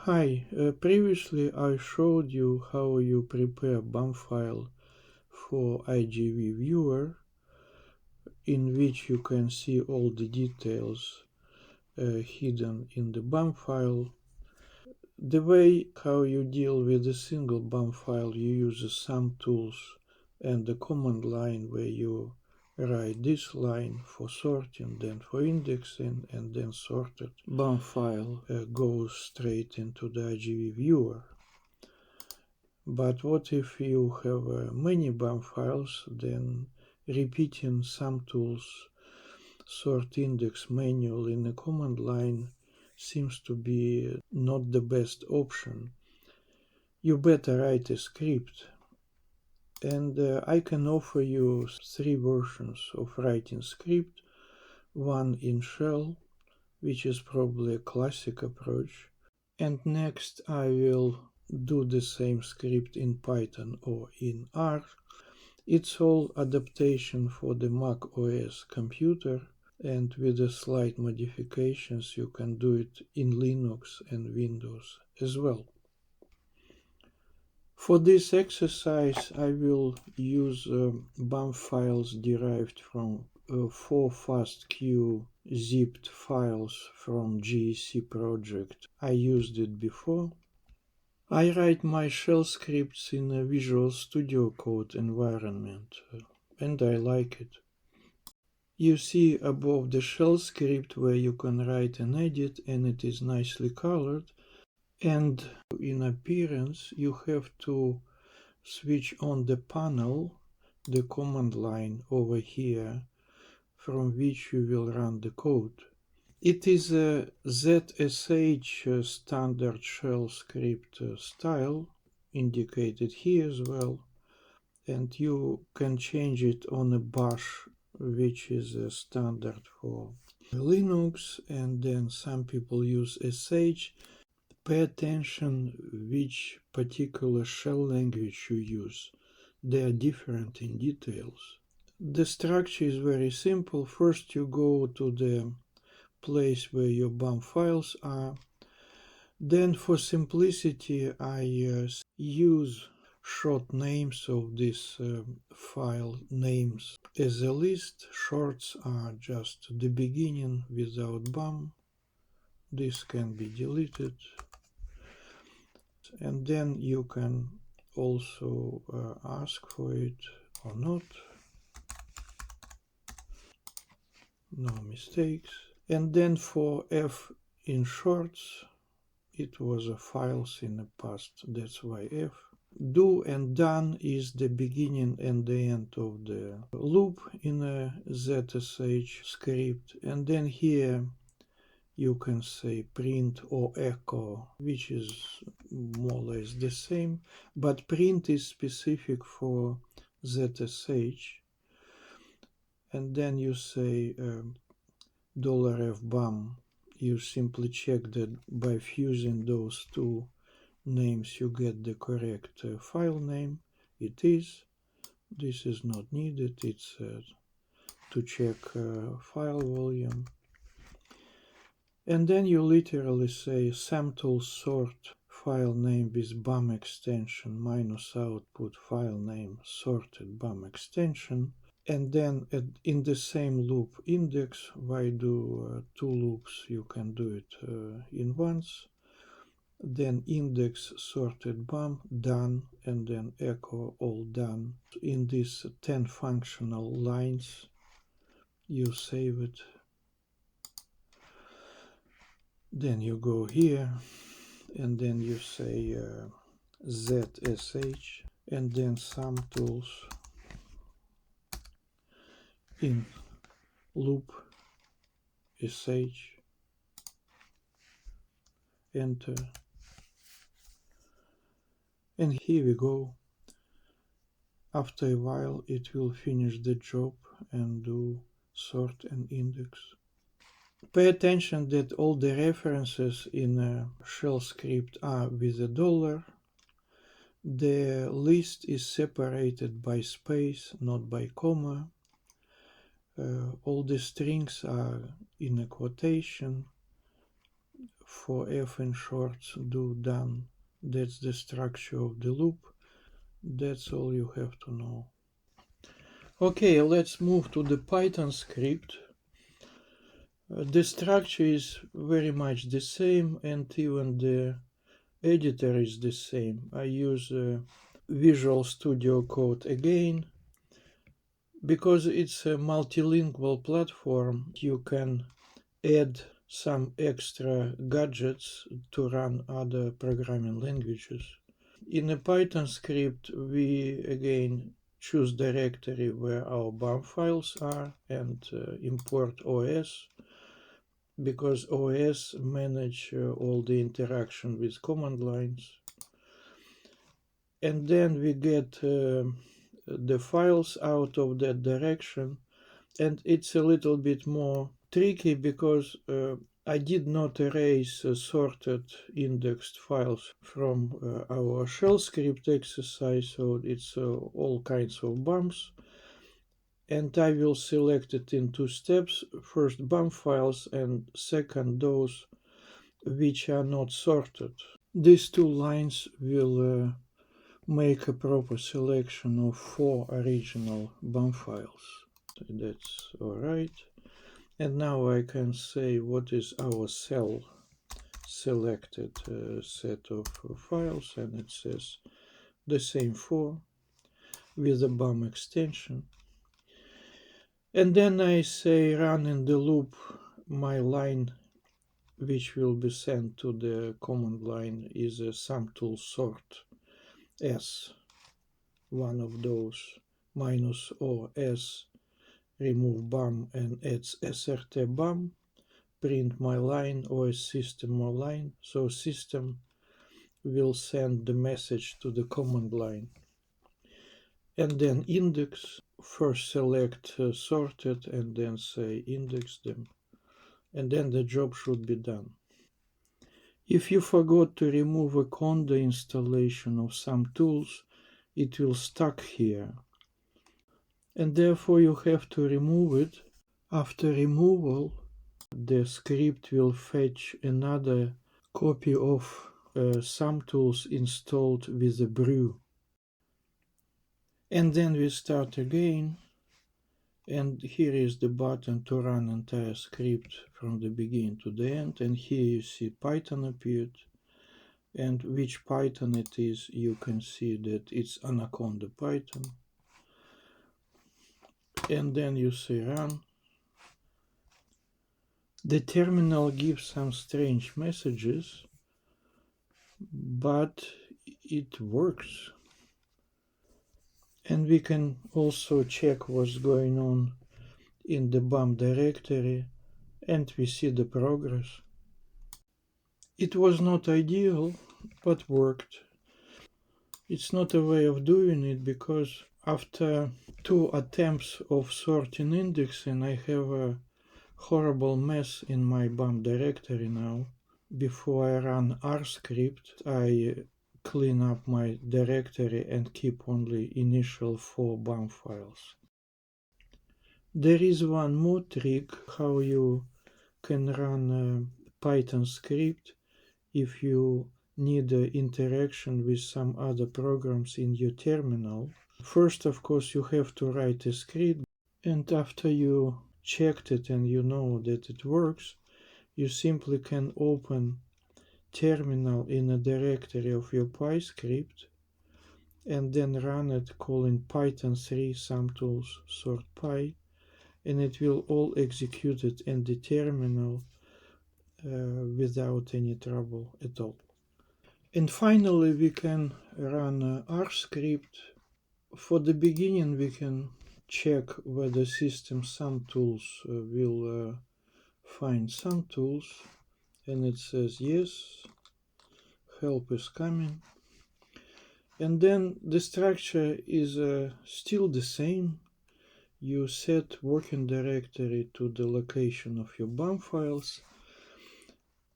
Hi, previously I showed you how you prepare BAM file for IGV viewer in which you can see all the details hidden in the BAM file. The way how you deal with a single BAM file, you use the samtools and the command line where you write this line for sorting, then for indexing, and then sorted BAM file goes straight into the IGV viewer. But what if you have many BAM files, then repeating samtools sort index manual in a command line seems to be not the best option. You better write a script. And I can offer you 3 versions of writing script. One in shell, which is probably a classic approach. And next I will do the same script in Python or in R. It's all adaptation for the macOS computer, and with the slight modifications you can do it in Linux and Windows as well. For this exercise I will use BAM files derived from 4 FASTQ zipped files from GEC project. I used it before. I write my shell scripts in a Visual Studio Code environment, and I like it. You see above the shell script where you can write and edit, and it is nicely colored. And in appearance you have to switch on the panel, the command line over here, from which you will run the code. It is a ZSH standard shell script style, indicated here as well, and you can change it on a bash, which is a standard for Linux, and then some people use sh. Pay attention which particular shell language you use. They are different in details. The structure is very simple. First you go to the place where your BAM files are. Then for simplicity I use short names of these file names as a list. Shorts are just the beginning without BAM. This can be deleted. And then you can also ask for it or not. No mistakes. And then for F in shorts, it was a files in the past, that's why F. Do and done is the beginning and the end of the loop in a ZSH script. And then here you can say print or echo, which is more or less the same, but print is specific for ZSH. And then you say $fbam. You simply check that by fusing those two names you get the correct file name. It is. This is not needed. It's to check file volume. And then you literally say samtools sort file name with BAM extension minus output file name sorted BAM extension. And then in the same loop index, why do 2 loops? You can do it in once. Then index sorted BAM done, and then echo all done. In these 10 functional lines you save it. Then you go here and then you say ZSH and then samtools in loop sh, enter, and here we go. After a while it will finish the job and do sort and index. Pay attention that all the references in a shell script are with a $. The list is separated by space, not by comma. All the strings are in a quotation. for f and shorts do done. That's the structure of the loop. That's all you have to know. Okay, let's move to the Python script. The structure is very much the same, and even the editor is the same. I use Visual Studio Code again. Because it's a multilingual platform, you can add some extra gadgets to run other programming languages. In a Python script, we again choose directory where our BAM files are and import OS, because OS manage all the interaction with command lines. And then we get the files out of that direction, and it's a little bit more tricky because I did not erase sorted indexed files from our shell script exercise, so it's all kinds of bumps. And I will select it in two steps. First bump files, and second those which are not sorted. These two lines will make a proper selection of 4 original bump files. That's alright. And now I can say what is our cell selected set of files, and it says the same 4 with the BAM extension. And then I say run in the loop my line which will be sent to the command line is a samtools sort s, one of those, minus o s, remove BAM and adds srt BAM, print my line OS system or line, so system will send the message to the command line. And then index, first select sorted and then say index them, and then the job should be done. If you forgot to remove a conda installation of samtools, it will stuck here, and therefore you have to remove it. After removal, the script will fetch another copy of samtools installed with a brew. And then we start again, and here is the button to run entire script from the beginning to the end, and here you see Python appeared, and which Python it is, you can see that it's Anaconda Python. And then you say run. The terminal gives some strange messages, but it works. And we can also check what's going on in the BAM directory, and we see the progress. It was not ideal, but worked. It's not a way of doing it, because after 2 attempts of sorting indexing, I have a horrible mess in my BAM directory now. Before I run R script, I clean up my directory and keep only initial 4 BAM files. There is one more trick how you can run a Python script if you need interaction with some other programs in your terminal. First, of course, you have to write a script, and after you checked it and you know that it works, you simply can open terminal in a directory of your Py script and then run it calling python 3 samtools sort py, and it will all execute it in the terminal without any trouble at all. And finally, we can run R script. For the beginning, we can check whether system samtools will find samtools, and it says yes, help is coming. And then the structure is still the same. You set working directory to the location of your BAM files.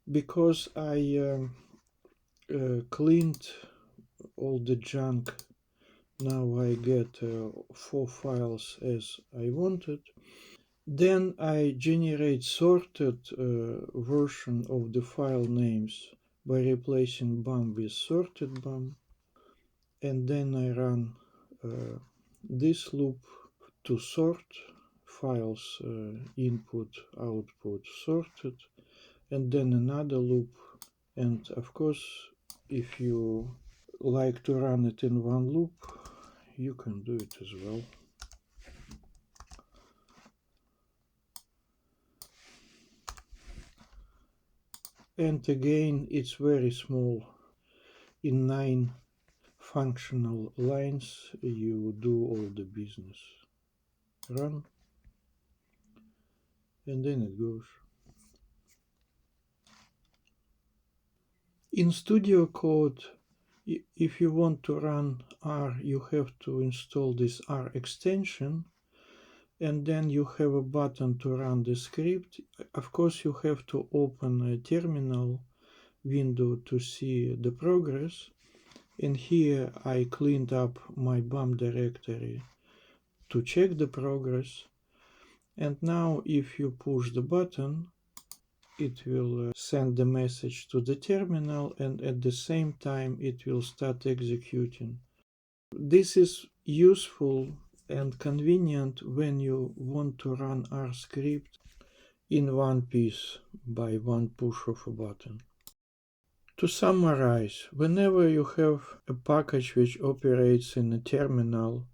Because I cleaned all the junk, now I get 4 files as I wanted. Then I generate sorted version of the file names by replacing bum with sorted bum, and then I run this loop to sort files input, output, sorted, and then another loop. And of course, if you like to run it in one loop, you can do it as well. And again, it's very small. In 9 functional lines, you do all the business. Run, and then it goes. In Studio Code, if you want to run R, you have to install this R extension, and then you have a button to run the script. Of course, you have to open a terminal window to see the progress. And here I cleaned up my BAM directory to check the progress. And now if you push the button, it will send the message to the terminal, and at the same time it will start executing. This is useful and convenient when you want to run R script in one piece by one push of a button. To summarize, whenever you have a package which operates in a terminal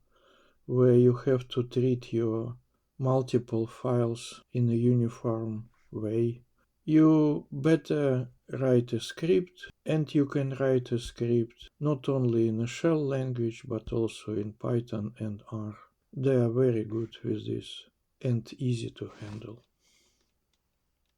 where you have to treat your multiple files in a uniform way, you better write a script, and you can write a script not only in a shell language but also in Python and R. They are very good with this and easy to handle.